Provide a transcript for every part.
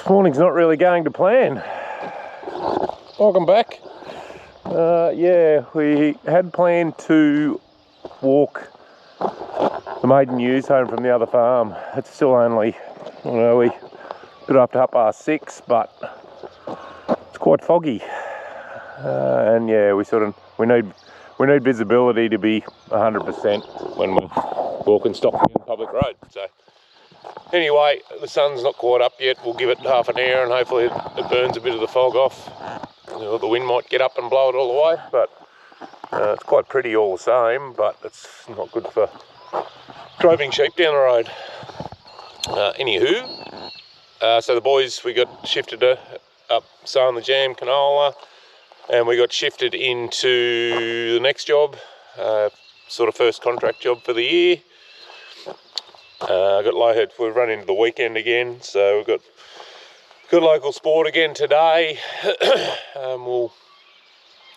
Morning's not really going to plan. Welcome back. Yeah, we had planned to walk the maiden ewes home from the other farm. It's still only, we got up to 6:30, but it's quite foggy. And yeah, we need visibility to be 100% when we're walking stock in public road. So anyway, the sun's not quite up yet. We'll give it half an hour and hopefully it burns a bit of the fog off. The wind might get up and blow it all the way, but it's quite pretty all the same, but it's not good for driving sheep down the road. Anywho, so the boys, we got shifted up sowing the jam canola, and we got shifted into the next job, sort of first contract job for the year. Got low-head, we're running into the weekend again, so we've got local sport again today.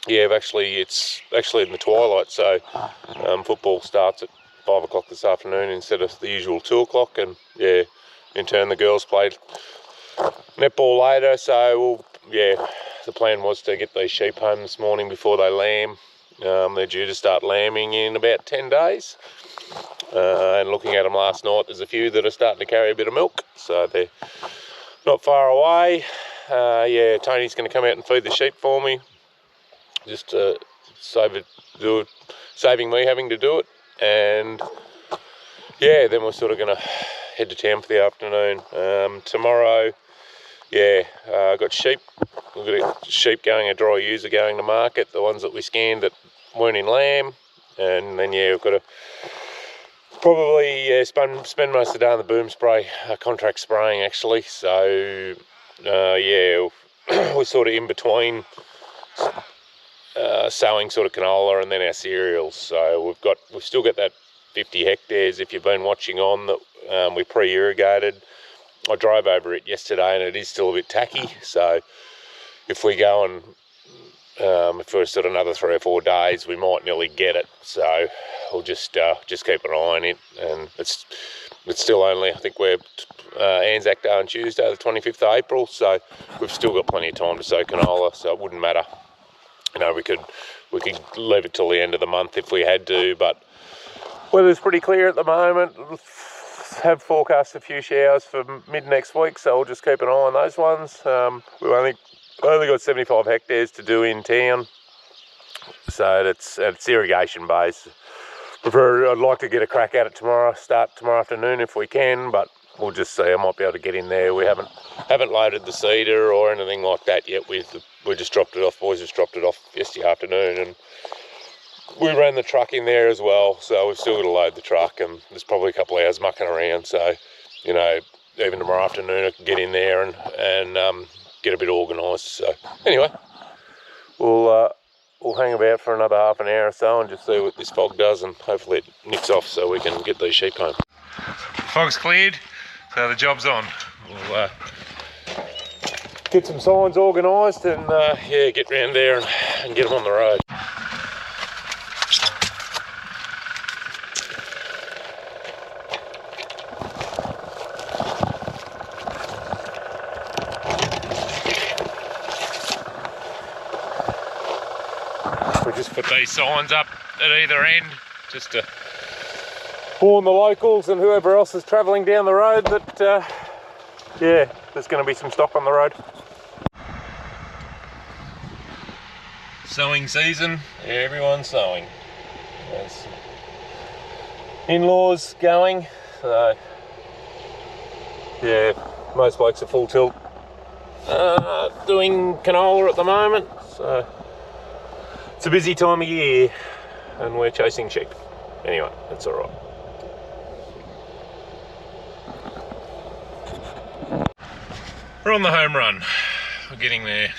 It's actually in the twilight, so football starts at 5 o'clock this afternoon instead of the usual 2 o'clock, and yeah, in turn the girls played netball later, so the plan was to get these sheep home this morning before they lamb. They're due to start lambing in about 10 days. And looking at them last night, there's a few that are starting to carry a bit of milk, so they're not far away. Tony's going to come out and feed the sheep for me, just to saving me having to do it. And yeah, then we're sort of going to head to town for the afternoon. Tomorrow, I got sheep. We've got sheep going, dry ewes are going to market, the ones that we scanned that weren't in lamb. And then we've got to probably spend most of the day on the boom spray, contract spraying actually. So we're sort of in between sowing sort of canola and then our cereals. So we've still got that 50 hectares, if you've been watching on, that we pre-irrigated. I drove over it yesterday and it is still a bit tacky, so if we go and if we're sort of another 3 or 4 days, we might nearly get it. So we'll just keep an eye on it. And it's still only, I think we're Anzac Day on Tuesday, the 25th of April. So we've still got plenty of time to sow canola. So it wouldn't matter. We could leave it till the end of the month if we had to. But weather's pretty clear at the moment. Have forecast a few showers for mid next week. So we'll just keep an eye on those ones. We've only got 75 hectares to do in town, so it's irrigation based. I'd like to get a crack at it tomorrow, start tomorrow afternoon if we can, but we'll just see. I might be able to get in there. We haven't loaded the seeder or anything like that yet. We just dropped it off. Boys just dropped it off yesterday afternoon, and we ran the truck in there as well. So we've still got to load the truck, and there's probably a couple of hours mucking around. So even tomorrow afternoon I can get in there and get a bit organised. So anyway, we'll hang about for another half an hour or so and just see what this fog does, and hopefully it nicks off so we can get these sheep home. Fog's cleared, so the job's on. We'll get some signs organised and get round there and get them on the road. We just put these signs up at either end just to warn the locals and whoever else is travelling down the road that there's going to be some stock on the road. Sowing season, everyone's sowing. There's in-laws going, so most blokes are full tilt doing canola at the moment, so it's a busy time of year and we're chasing sheep. Anyway, that's all right. We're on the home run. We're getting there.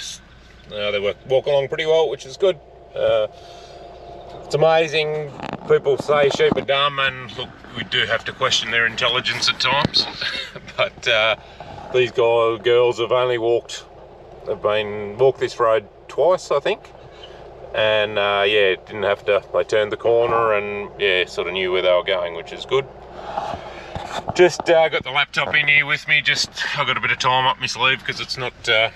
They walk along pretty well, which is good. It's amazing. People say sheep are dumb, and look, we do have to question their intelligence at times. But these girls have only walked this road twice, I think. And didn't have to, they turned the corner and sort of knew where they were going, which is good. Just got the laptop in here with me. I've got a bit of time up my sleeve because it's not the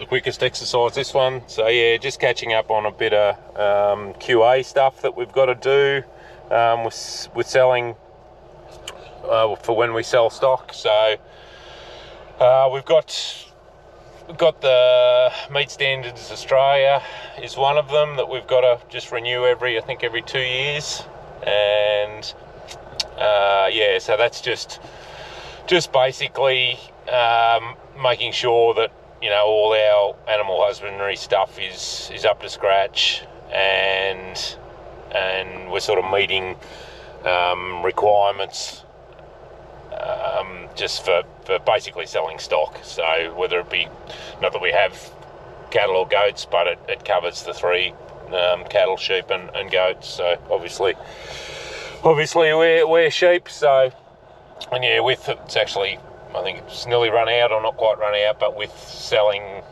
quickest exercise, this one. So yeah, just catching up on a bit of QA stuff that we've got to do with selling for when we sell stock. So we've got the Meat Standards Australia is one of them that we've got to just renew every 2 years, and yeah, so that's just basically making sure that, you know, all our animal husbandry stuff is up to scratch, and we're sort of meeting requirements just for basically selling stock. So whether it be, not that we have cattle or goats, but it covers the three, cattle, sheep and goats. So obviously we're sheep. So, and yeah, with it's actually, I think it's nearly run out, or not quite run out, but with selling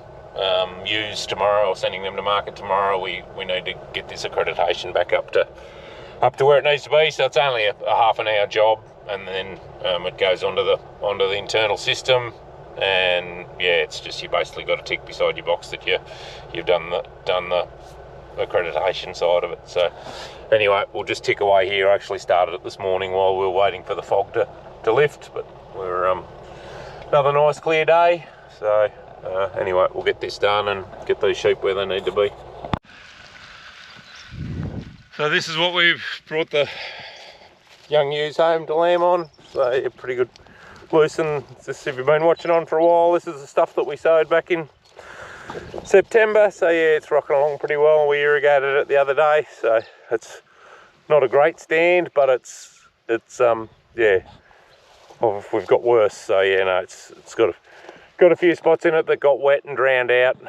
ewes tomorrow, or sending them to market tomorrow, we need to get this accreditation back up to where it needs to be. So it's only a half an hour job, and then it goes onto the internal system, and yeah, it's just, you basically got to tick beside your box that you've done the accreditation side of it. So anyway, we'll just tick away here. I actually started it this morning while we were waiting for the fog to lift, but we're another nice clear day. So anyway, we'll get this done and get these sheep where they need to be. So this is what we've brought the young ewes home to lamb on. So yeah, pretty good loose, and just, if you've been watching on for a while, this is the stuff that we sowed back in September. So yeah, it's rocking along pretty well. We irrigated it the other day, so it's not a great stand, but it's yeah, we've got worse. So yeah, no, it's got a few spots in it that got wet and drowned out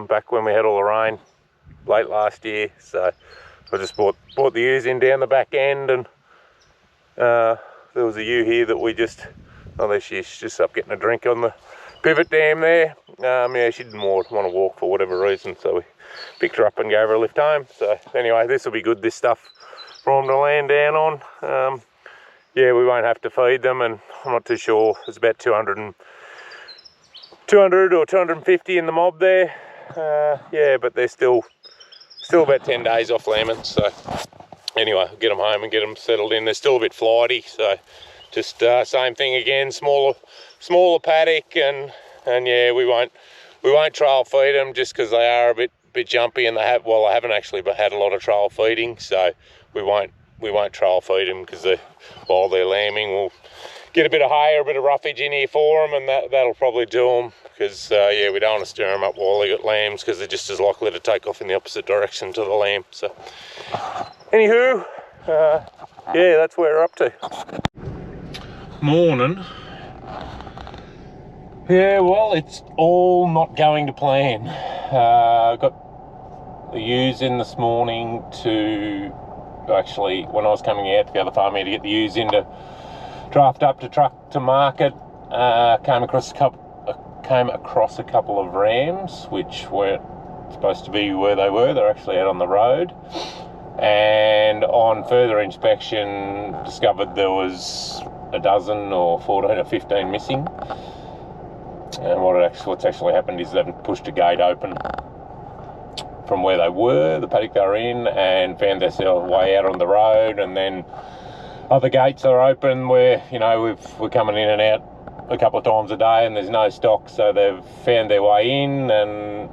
back when we had all the rain late last year. So I just brought the ewes in down the back end, and there was a ewe here that we just, oh, there she's just up getting a drink on the pivot dam there. Yeah, she didn't want to walk for whatever reason, so we picked her up and gave her a lift home. So anyway, this will be good, this stuff for them to land down on. Yeah, we won't have to feed them, and I'm not too sure, there's about 200 or 250 in the mob there. Yeah, but they're still about 10 days off lambing. So anyway, I'll get them home and get them settled in. They're still a bit flighty, so just same thing again, smaller paddock, and yeah, we won't trial feed them just because they are a bit jumpy, and they haven't actually had a lot of trial feeding, so we won't trial feed them, because while they're lambing, we'll get a bit of hay or a bit of roughage in here for them, and that'll probably do them, because yeah, we don't want to stir them up while they got lambs, because they're just as likely to take off in the opposite direction to the lamb. So anywho, yeah, that's where we're up to. Morning. Yeah, well, it's all not going to plan. I got the ewes in this morning to, actually, when I was coming out to the other farm here to get the ewes in to draft up to truck to market, came across a couple of rams which weren't supposed to be where they were. They're actually out on the road, and on further inspection discovered there was a dozen or 14 or 15 missing. And what's actually happened is they've pushed a gate open from where they were, the paddock they were in, and found themselves way out on the road, and then other gates are open where, you know, we're coming in and out a couple of times a day and there's no stock, so they've found their way in and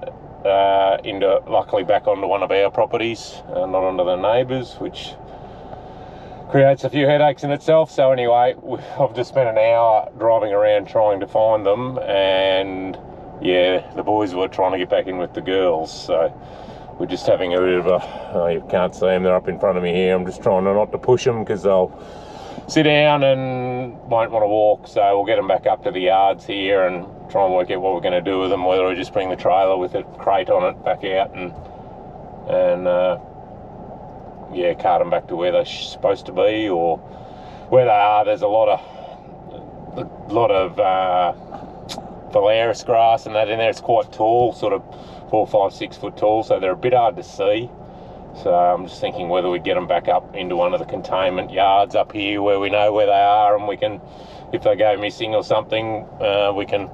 luckily back onto one of our properties, not onto the neighbours, which creates a few headaches in itself. So anyway, I've just spent an hour driving around trying to find them, and yeah, the boys were trying to get back in with the girls, so we're just having a bit of a, you can't see them, they're up in front of me here. I'm just trying not to push them because they'll sit down and won't want to walk, so we'll get them back up to the yards here and try and work out what we're going to do with them, whether we just bring the trailer with a crate on it back out and yeah, cart them back to where they're supposed to be, or where they are. There's a lot of Valeris grass and that in there. It's quite tall, sort of 4, 5, 6 foot tall, so they're a bit hard to see. So I'm just thinking whether we get them back up into one of the containment yards up here where we know where they are, and we can, if they go missing or something, we can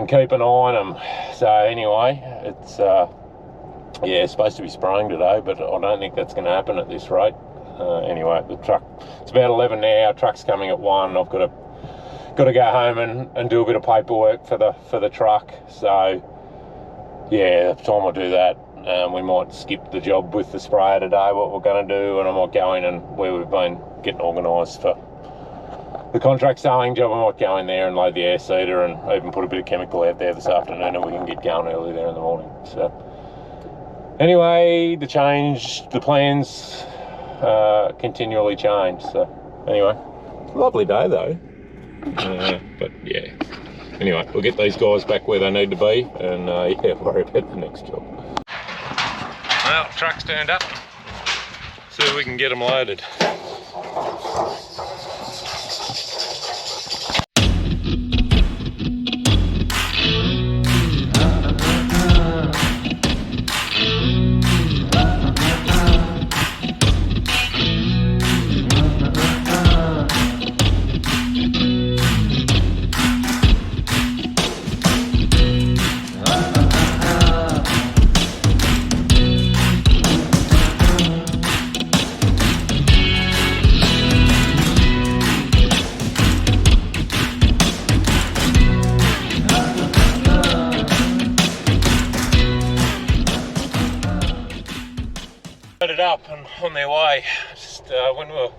keep an eye on them. So anyway, it's yeah, it's supposed to be spraying today, but I don't think that's going to happen at this rate. Anyway, the truck, it's about 11 now, truck's coming at 1. I've got to go home and do a bit of paperwork for the truck. So yeah, the time I do that, we might skip the job with the sprayer today, what we're going to do, and I might go in and where we've been getting organised for the contract sowing job, I might go in there and load the air seeder and even put a bit of chemical out there this afternoon, and we can get going early there in the morning. So anyway, the plans continually change. So anyway, lovely day though. But yeah, anyway, we'll get these guys back where they need to be, and yeah, worry about the next job. Well, truck's turned up. See if we can get them loaded. Loaded up and on their way. Just when we were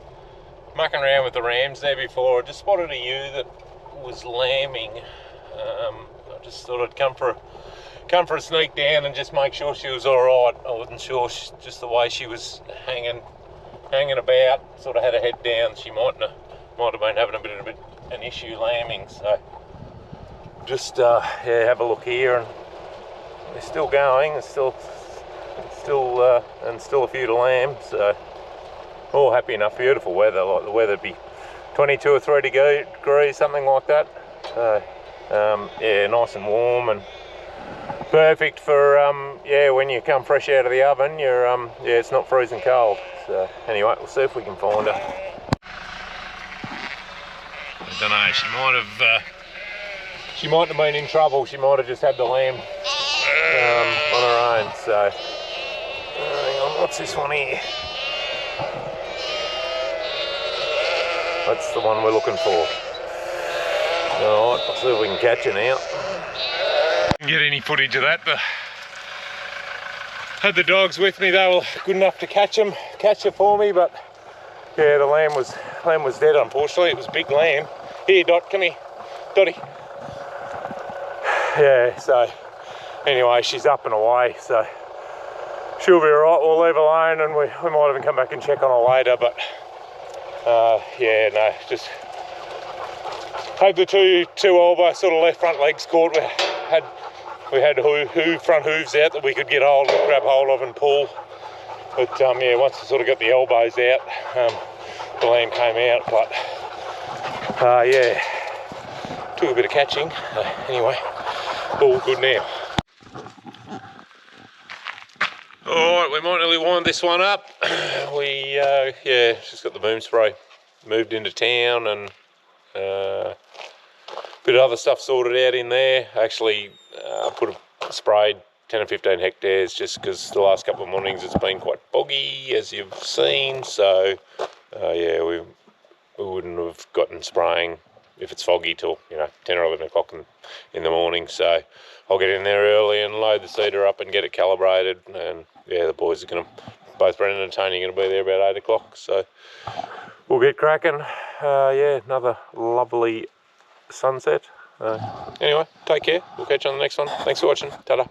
mucking around with the rams there before, I just spotted a ewe that was lambing. I just thought I'd come for a sneak down and just make sure she was all right. I wasn't sure, just the way she was hanging about, sort of had her head down. She might have been having a bit of an issue lambing. So just yeah, have a look here, and they're still going. It's still a few to lamb, so all happy enough. Beautiful weather, like the weather'd be 22 or 3 degrees, something like that. So yeah, nice and warm and perfect for yeah, when you come fresh out of the oven, you're yeah, it's not freezing cold. So anyway, we'll see if we can find her. I don't know, she might have been in trouble. She might have just had the lamb on her own. So hang on, what's this one here? That's the one we're looking for. Alright, let's see if we can catch her now. Didn't get any footage of that, but had the dogs with me. They were good enough to catch her for me, but yeah, the lamb was dead, unfortunately. It was a big lamb. Here, Dot, come here. Dotty. Yeah, so anyway, she's up and away, so she'll be alright. We'll leave her alone, and we might even come back and check on her later, but yeah, no, just hope the two over sort of left front legs caught. We had front hooves out that we could grab hold of and pull. But yeah, once I sort of got the elbows out, the lamb came out. But yeah, took a bit of catching. Anyway, all good now. Alright, we might nearly wind this one up. We yeah, just got the boom spray moved into town, and a bit of other stuff sorted out in there. Actually sprayed 10 or 15 hectares just because the last couple of mornings it's been quite boggy, as you've seen. So yeah, we wouldn't have gotten spraying if it's foggy till 10 or 11 o'clock in the morning. So I'll get in there early and load the seeder up and get it calibrated. And yeah, the boys are both Brendan and Tony are going to be there about 8 o'clock. So we'll get cracking. Yeah, another lovely sunset. Anyway, take care. We'll catch you on the next one. Thanks for watching. Ta-da.